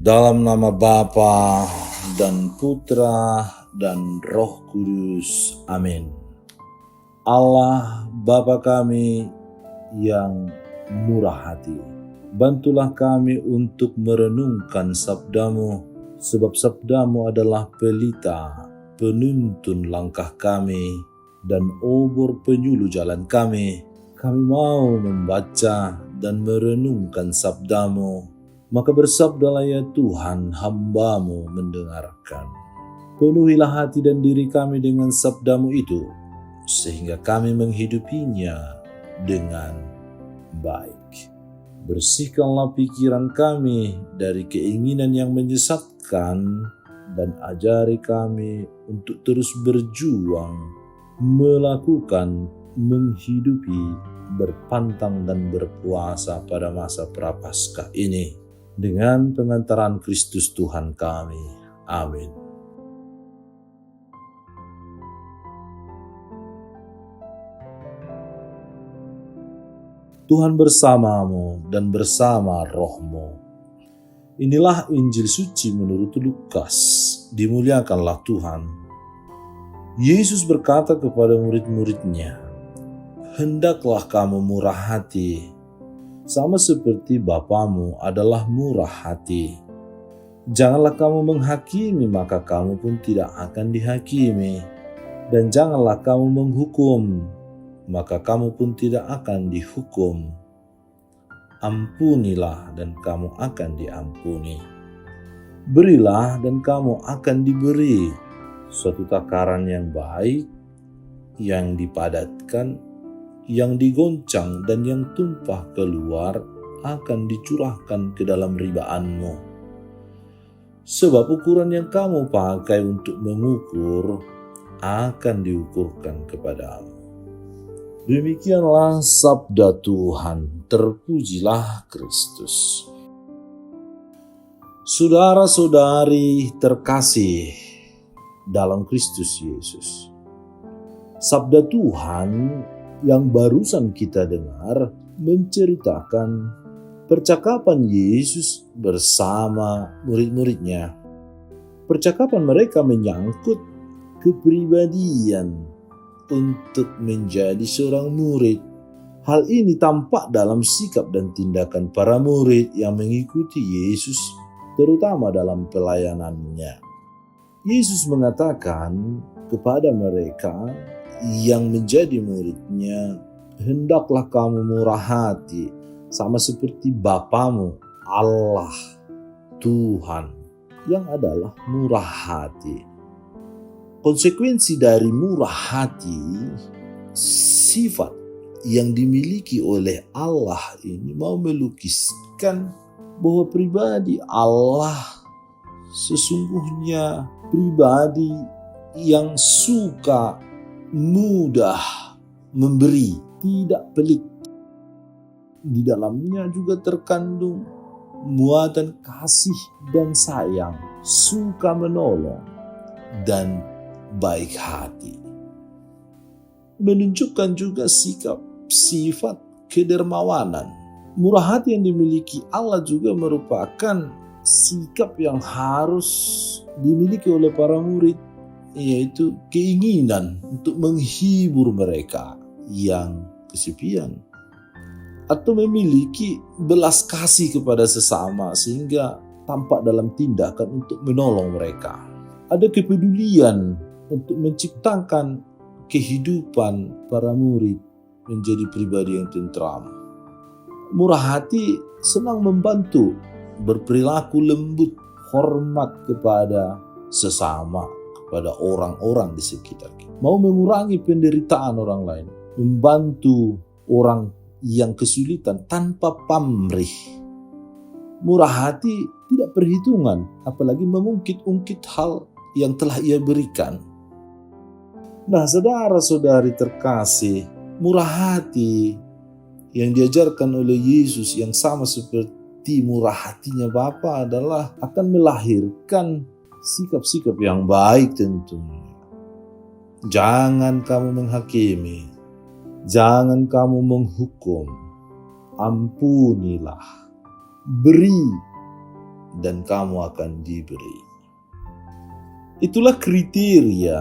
Dalam nama Bapa dan Putra dan Roh Kudus. Amin. Allah Bapa kami yang murah hati, bantulah kami untuk merenungkan sabda-Mu, sebab sabda-Mu adalah pelita, penuntun langkah kami, dan obor penyuluh jalan kami. Kami mau membaca dan merenungkan sabda-Mu, maka bersabdalah ya Tuhan, hamba-Mu mendengarkan. Penuhilah hati dan diri kami dengan sabda-Mu itu, sehingga kami menghidupinya dengan baik. Bersihkanlah pikiran kami dari keinginan yang menyesatkan, dan ajari kami untuk terus berjuang, melakukan, menghidupi, berpantang dan berpuasa pada masa Prapaskah ini, dengan pengantaran Kristus Tuhan kami. Amin. Tuhan bersamamu dan bersama rohmu. Inilah Injil suci menurut Lukas. Dimuliakanlah Tuhan. Yesus berkata kepada murid-muridnya, "Hendaklah kamu murah hati, sama seperti Bapamu adalah murah hati. Janganlah kamu menghakimi, maka kamu pun tidak akan dihakimi. Dan janganlah kamu menghukum, maka kamu pun tidak akan dihukum. Ampunilah dan kamu akan diampuni. Berilah dan kamu akan diberi. Suatu takaran yang baik, yang dipadatkan, yang digoncang dan yang tumpah keluar akan dicurahkan ke dalam ribaanmu. Sebab ukuran yang kamu pakai untuk mengukur akan diukurkan kepadamu." Demikianlah sabda Tuhan. Terpujilah Kristus. Saudara-saudari terkasih dalam Kristus Yesus, sabda Tuhan yang barusan kita dengar menceritakan percakapan Yesus bersama murid-muridnya. Percakapan mereka menyangkut kepribadian untuk menjadi seorang murid. Hal ini tampak dalam sikap dan tindakan para murid yang mengikuti Yesus, terutama dalam pelayanannya. Yesus mengatakan kepada mereka yang menjadi muridnya, "Hendaklah kamu murah hati, sama seperti Bapamu, Allah, Tuhan, yang adalah murah hati." Konsekuensi dari murah hati, sifat yang dimiliki oleh Allah ini mau melukiskan bahwa pribadi Allah sesungguhnya pribadi yang suka, mudah memberi, tidak pelit. Di dalamnya juga terkandung muatan kasih dan sayang, suka menolong, dan baik hati. Menunjukkan juga sikap, sifat kedermawanan. Murah hati yang dimiliki Allah juga merupakan sikap yang harus dimiliki oleh para murid, yaitu keinginan untuk menghibur mereka yang kesepian, atau memiliki belas kasih kepada sesama sehingga tampak dalam tindakan untuk menolong mereka. Ada kepedulian untuk menciptakan kehidupan para murid menjadi pribadi yang tentram. Murah hati senang membantu, berperilaku lembut, hormat kepada sesama, kepada orang-orang di sekitar kita. Mau mengurangi penderitaan orang lain, membantu orang yang kesulitan tanpa pamrih. Murah hati tidak perhitungan, apalagi mengungkit-ungkit hal yang telah ia berikan. Nah, saudara-saudari terkasih, murah hati yang diajarkan oleh Yesus yang sama seperti murah hatinya Bapa adalah akan melahirkan sikap-sikap yang baik tentunya. Jangan kamu menghakimi, jangan kamu menghukum, ampunilah, beri dan kamu akan diberi. Itulah kriteria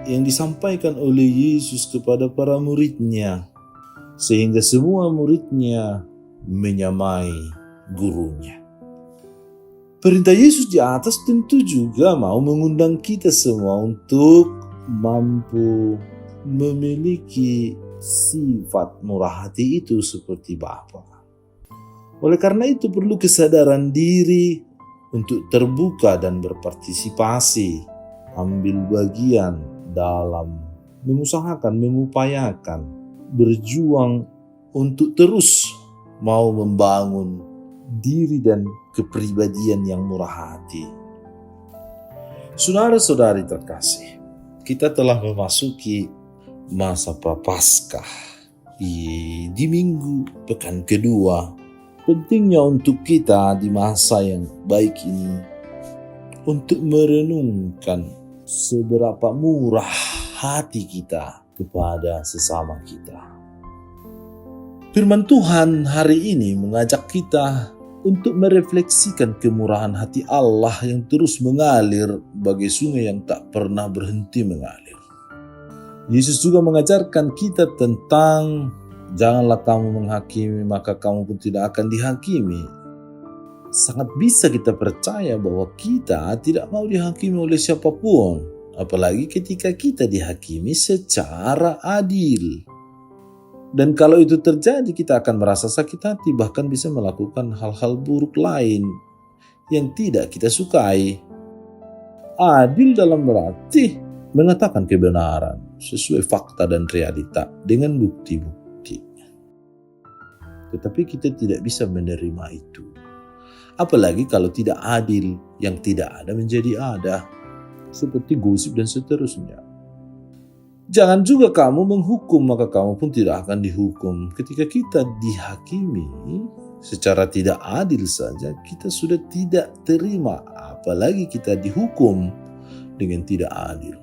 yang disampaikan oleh Yesus kepada para muridnya, sehingga semua muridnya menyamai gurunya. Perintah Yesus di atas tentu juga mau mengundang kita semua untuk mampu memiliki sifat murah hati itu seperti Bapa. Oleh karena itu perlu kesadaran diri untuk terbuka dan berpartisipasi, ambil bagian dalam mengusahakan, mengupayakan, berjuang untuk terus mau membangun diri dan kepribadian yang murah hati. Saudara-saudari terkasih, kita telah memasuki masa Prapaskah di minggu pekan kedua. Pentingnya untuk kita di masa yang baik ini untuk merenungkan seberapa murah hati kita kepada sesama kita. Firman Tuhan hari ini mengajak kita untuk merefleksikan kemurahan hati Allah yang terus mengalir bagai sungai yang tak pernah berhenti mengalir. Yesus juga mengajarkan kita tentang janganlah kamu menghakimi, maka kamu pun tidak akan dihakimi. Sangat bisa kita percaya bahwa kita tidak mau dihakimi oleh siapapun, apalagi ketika kita dihakimi secara adil. Dan kalau itu terjadi, kita akan merasa sakit hati, bahkan bisa melakukan hal-hal buruk lain yang tidak kita sukai. Adil dalam berarti mengatakan kebenaran sesuai fakta dan realita dengan bukti-bukti. Tetapi kita tidak bisa menerima itu. Apalagi kalau tidak adil, yang tidak ada menjadi ada. Seperti gosip dan seterusnya. Jangan juga kamu menghukum, maka kamu pun tidak akan dihukum. Ketika kita dihakimi secara tidak adil saja, kita sudah tidak terima. Apalagi kita dihukum dengan tidak adil.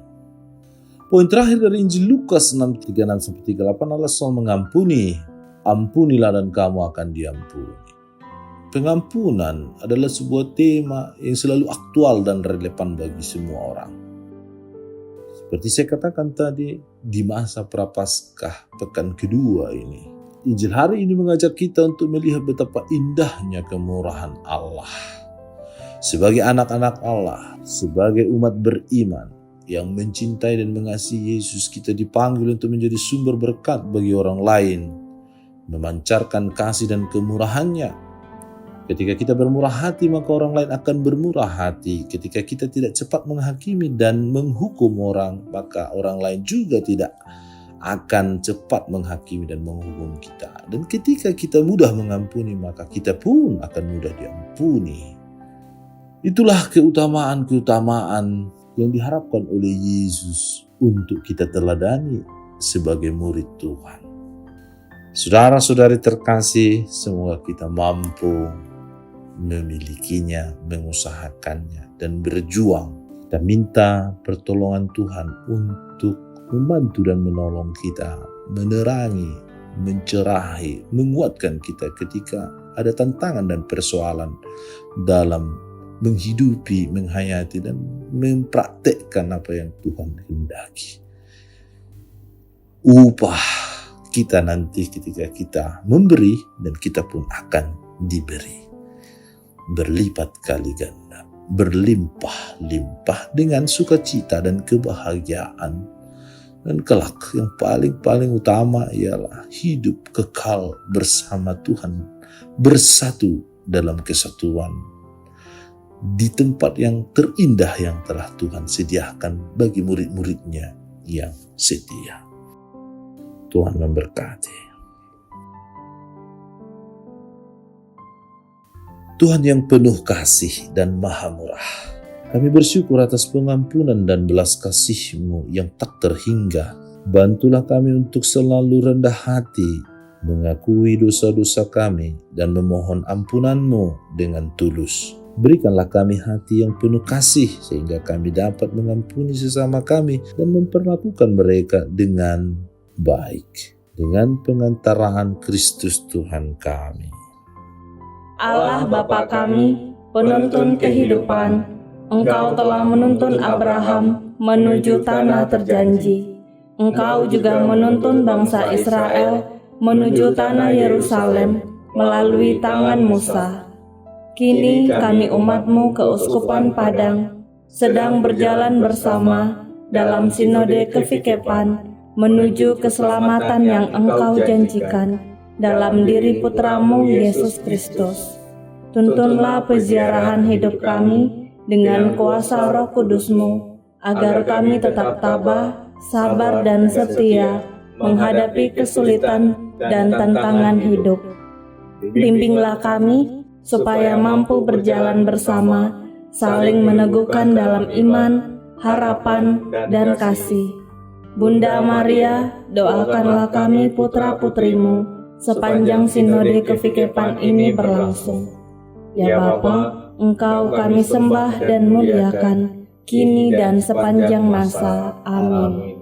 Poin terakhir dari Injil Lukas 6:36-38, Allah SWT mengampuni. Ampunilah dan kamu akan diampuni. Pengampunan adalah sebuah tema yang selalu aktual dan relevan bagi semua orang. Seperti saya katakan tadi, di masa Prapaskah pekan kedua ini, Injil hari ini mengajak kita untuk melihat betapa indahnya kemurahan Allah. Sebagai anak-anak Allah, sebagai umat beriman yang mencintai dan mengasihi Yesus, kita dipanggil untuk menjadi sumber berkat bagi orang lain, memancarkan kasih dan kemurahannya. Ketika kita bermurah hati, maka orang lain akan bermurah hati. Ketika kita tidak cepat menghakimi dan menghukum orang, maka orang lain juga tidak akan cepat menghakimi dan menghukum kita. Dan ketika kita mudah mengampuni, maka kita pun akan mudah diampuni. Itulah keutamaan-keutamaan yang diharapkan oleh Yesus untuk kita teladani sebagai murid Tuhan. Saudara-saudari terkasih, semoga kita mampu memilikinya, mengusahakannya, dan berjuang. Kita minta pertolongan Tuhan untuk membantu dan menolong kita, menerangi, mencerahi, menguatkan kita ketika ada tantangan dan persoalan dalam menghidupi, menghayati, dan mempraktekkan apa yang Tuhan hendaki. Upah kita nanti ketika kita memberi, dan kita pun akan diberi. Berlipat kali ganda, berlimpah-limpah dengan sukacita dan kebahagiaan. Dan kelak yang paling utama ialah hidup kekal bersama Tuhan, bersatu dalam kesatuan di tempat yang terindah yang telah Tuhan sediakan bagi murid-muridnya yang setia. Tuhan memberkati. Tuhan yang penuh kasih dan maha murah, kami bersyukur atas pengampunan dan belas kasih-Mu yang tak terhingga. Bantulah kami untuk selalu rendah hati, mengakui dosa-dosa kami, dan memohon ampunan-Mu dengan tulus. Berikanlah kami hati yang penuh kasih, sehingga kami dapat mengampuni sesama kami dan memperlakukan mereka dengan baik. Dengan pengantaraan Kristus Tuhan kami. Allah Bapa kami, penuntun kehidupan. Engkau telah menuntun Abraham menuju tanah terjanji. Engkau juga menuntun bangsa Israel menuju tanah Yerusalem melalui tangan Musa. Kini kami umat-Mu keuskupan Padang sedang berjalan bersama dalam sinode kefikepan menuju keselamatan yang Engkau janjikan dalam diri Putra-Mu Yesus Kristus. Tuntunlah peziarahan hidup kami dengan kuasa Roh Kudus-Mu, agar kami tetap tabah, sabar dan setia menghadapi kesulitan dan tantangan hidup. Bimbinglah kami supaya mampu berjalan bersama, saling meneguhkan dalam iman, harapan, dan kasih. Bunda Maria, doakanlah kami putra-putrimu sepanjang sinode kefikepan ini berlangsung. Ya Bapa, Engkau kami sembah dan muliakan, kini dan sepanjang masa. Amin.